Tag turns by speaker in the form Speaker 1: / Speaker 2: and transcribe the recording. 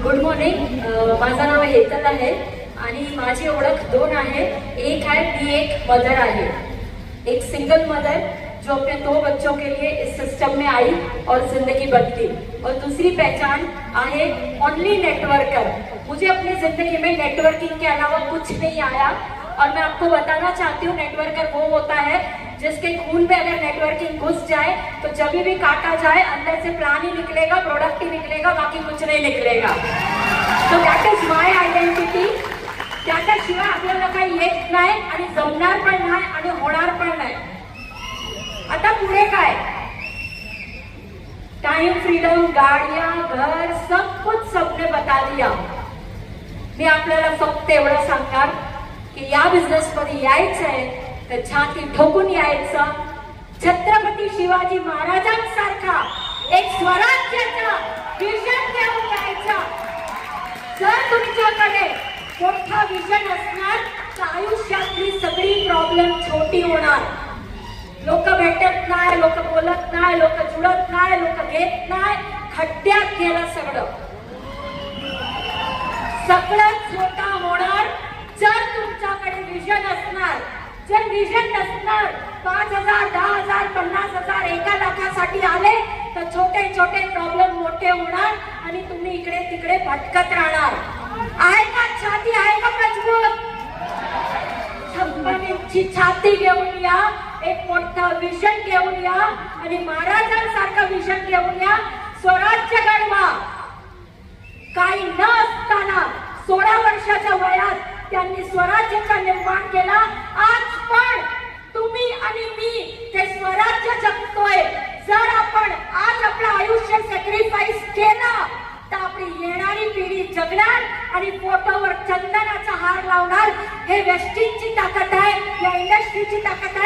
Speaker 1: Good morning. माझं नाव हेतल आहे आणि माझी ओळख दोन आहे. एक है मी एक मदर आहे, एक सिंगल मदर जो अपने 2 बच्चों के लिए इस सिस्टम में आई और जिंदगी बदली. और दूसरी पहचान आहे ओनली नेटवर्कर. मुझे अपनी जिंदगी में नेटवर्किंग के अलावा कुछ नहीं आया और मैं आपको बताना चाहती हूँ नेटवर्कर वो होता है जिसके खून में अगर नेटवर्किंग घुस जाए तो जब भी काटा जाए अंदर से प्लान ही निकलेगा, प्रोडक्ट ही निकलेगा, बाकी कुछ नहीं निकलेगा. तो दॅट इज माय आयडेंटिटी. त्याच्याशिवाय आपल्याला काही येत नाही आणि जमणार पण नाही आणि होणार पण नाही. आता पुढे काय? टाइम, फ्रीडम, गाड़ियां, घर, सब कुछ सबने बता दिया. मी आपल्याला फक्त एवढं सांगणार की या बिझनेस मध्ये यायचंय तर छाती ठोकून यायचं. छत्रपती शिवाजी महाराजांसारखा एक स्वराज्याचा विजन घेऊन यायचा. जर तुमच्याकडे मोठा विजन असणार तर आयुष्यातली सगळी प्रॉब्लेम छोटी होणार. लोक भेटत नाही, लोक बोलत नाही, लोक जुळत नाही, लोक घेत नाही, खड्ड्यात गेलं सगळं. सगळं छोटा होणार जर तुमच्याकडे विजन असणार. जर विजन नसणार, 5,000, 10,000, 50,000 1 लाखासाठी आले तर छोटे छोटे प्रॉब्लेम मोठे होणार आणि तुम्ही इकडे तिकडे भटकत राहणार. आहे का छाती, आहे का मजबूत? छप्पनीची छाती घेऊन या, एक मोठा विजन घेऊन या आणि महाराजांसारखं विजन घेऊन या. स्वराज्य घडवा. काही न असताना 16 वर्षाच्या वयात त्यांनी स्वराज्याचा निर्माण केला. आज पण तुम्ही आणि मी ते स्वराज्य जगतोय. जर आपण आज आपलं आयुष्य सॅक्रिफाईस केलं तर आपली येणारी पिढी जगणार आणि फोटोवर चंदनाचा हार लावणार. हे वेस्टिजची ताकद आहे, या इंडस्ट्रीची ताकद